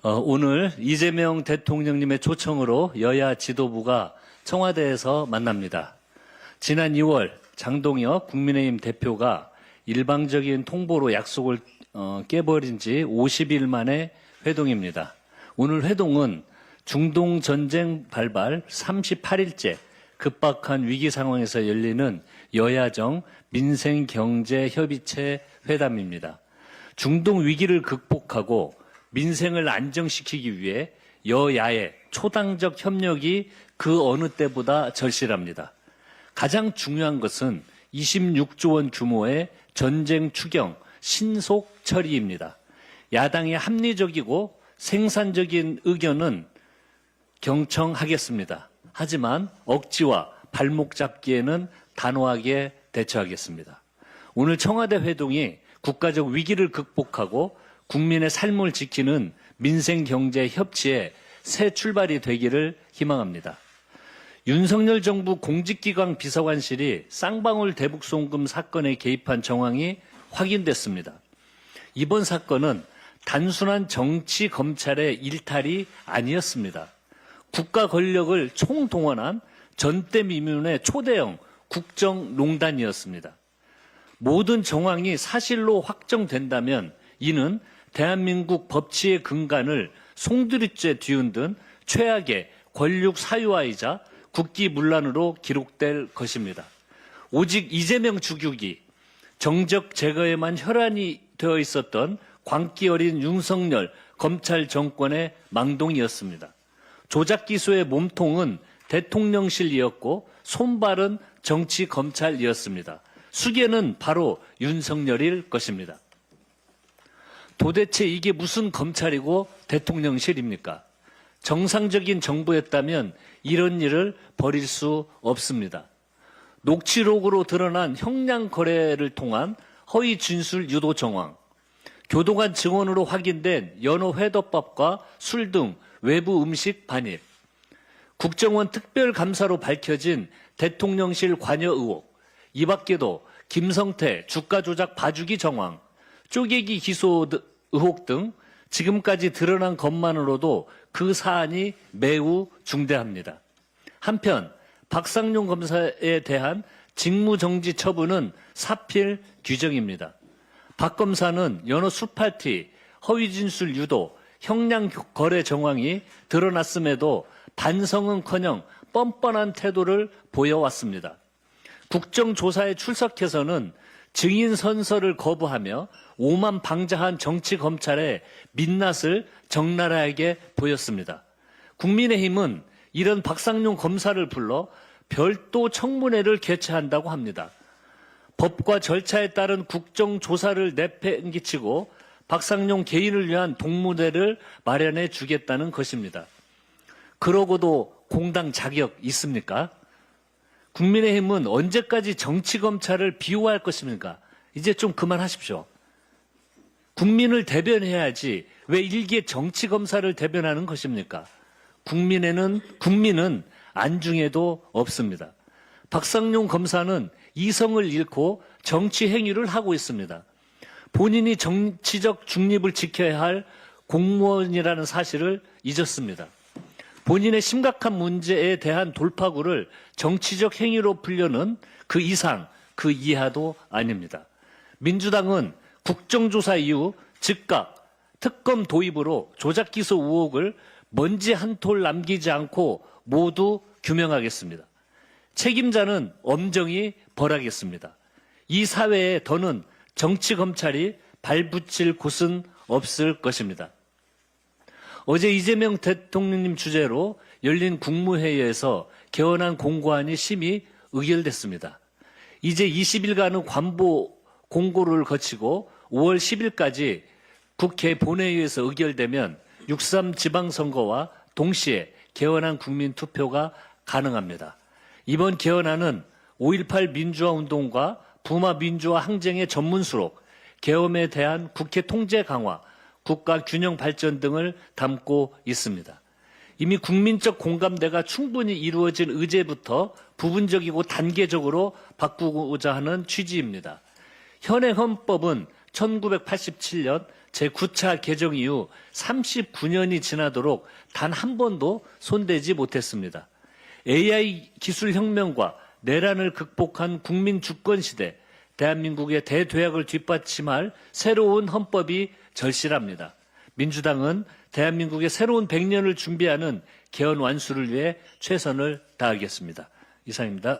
오늘 이재명 대통령님의 초청으로 여야 지도부가 청와대에서 만납니다. 지난 2월 장동혁 국민의힘 대표가 일방적인 통보로 약속을 깨버린 지 50일 만의 회동입니다. 오늘 회동은 중동 전쟁 발발 38일째 급박한 위기 상황에서 열리는 여야정 민생경제협의체 회담입니다. 중동 위기를 극복하고 민생을 안정시키기 위해 여야의 초당적 협력이 그 어느 때보다 절실합니다. 가장 중요한 것은 26조 원 규모의 전쟁 추경 신속 처리입니다. 야당의 합리적이고 생산적인 의견은 경청하겠습니다. 하지만 억지와 발목 잡기에는 단호하게 대처하겠습니다. 오늘 청와대 회동이 국가적 위기를 극복하고 국민의 삶을 지키는 민생경제협치의 새 출발이 되기를 희망합니다. 윤석열 정부 공직기강 비서관실이 쌍방울 대북송금 사건에 개입한 정황이 확인됐습니다. 이번 사건은 단순한 정치 검찰의 일탈이 아니었습니다. 국가 권력을 총동원한 전대미문의 초대형 국정농단이었습니다. 모든 정황이 사실로 확정된다면 이는 대한민국 법치의 근간을 송두리째 뒤흔든 최악의 권력 사유화이자 국기문란으로 기록될 것입니다. 오직 이재명 주격이 정적 제거에만 혈안이 되어 있었던 광기 어린 윤석열 검찰 정권의 망동이었습니다. 조작 기소의 몸통은 대통령실이었고 손발은 정치 검찰이었습니다. 수계는 바로 윤석열일 것입니다. 도대체 이게 무슨 검찰이고 대통령실입니까? 정상적인 정부였다면 이런 일을 벌일 수 없습니다. 녹취록으로 드러난 형량 거래를 통한 허위 진술 유도 정황, 교도관 증언으로 확인된 연어 회덮밥과 술 등 외부 음식 반입, 국정원 특별감사로 밝혀진 대통령실 관여 의혹, 이 밖에도 김성태 주가 조작 봐주기 정황, 쪼개기 기소 의혹 등 지금까지 드러난 것만으로도 그 사안이 매우 중대합니다. 한편 박상용 검사에 대한 직무정지 처분은 사필 규정입니다. 박 검사는 연어 술파티, 허위진술 유도, 형량 거래 정황이 드러났음에도 반성은커녕 뻔뻔한 태도를 보여왔습니다. 국정조사에 출석해서는 증인 선서를 거부하며 오만방자한 정치검찰의 민낯을 적나라하게 보였습니다. 국민의힘은 이런 박상용 검사를 불러 별도 청문회를 개최한다고 합니다. 법과 절차에 따른 국정조사를 내팽개치고 박상용 개인을 위한 동무대를 마련해 주겠다는 것입니다. 그러고도 공당 자격 있습니까? 국민의힘은 언제까지 정치검찰을 비호할 것입니까? 이제 좀 그만하십시오. 국민을 대변해야지 왜 일개 정치검사를 대변하는 것입니까? 국민은 안중에도 없습니다. 박상용 검사는 이성을 잃고 정치 행위를 하고 있습니다. 본인이 정치적 중립을 지켜야 할 공무원이라는 사실을 잊었습니다. 본인의 심각한 문제에 대한 돌파구를 정치적 행위로 풀려는 그 이상, 그 이하도 아닙니다. 민주당은 국정조사 이후 즉각 특검 도입으로 조작 기소 의혹을 먼지 한 톨 남기지 않고 모두 규명하겠습니다. 책임자는 엄정히 벌하겠습니다. 이 사회에 더는 정치검찰이 발붙일 곳은 없을 것입니다. 어제 이재명 대통령님 주재로 열린 국무회의에서 개헌안 공고안이 심의 의결됐습니다. 이제 20일간의 관보 공고를 거치고 5월 10일까지 국회 본회의에서 의결되면 6.3 지방선거와 동시에 개헌안 국민투표가 가능합니다. 이번 개헌안은 5.18 민주화운동과 부마 민주화 항쟁의 전문수록, 계엄에 대한 국회 통제 강화, 국가 균형 발전 등을 담고 있습니다. 이미 국민적 공감대가 충분히 이루어진 의제부터 부분적이고 단계적으로 바꾸고자 하는 취지입니다. 현행 헌법은 1987년 제9차 개정 이후 39년이 지나도록 단 한 번도 손대지 못했습니다. AI 기술 혁명과 내란을 극복한 국민 주권 시대, 대한민국의 대도약을 뒷받침할 새로운 헌법이 절실합니다. 민주당은 대한민국의 새로운 100년을 준비하는 개헌 완수를 위해 최선을 다하겠습니다. 이상입니다.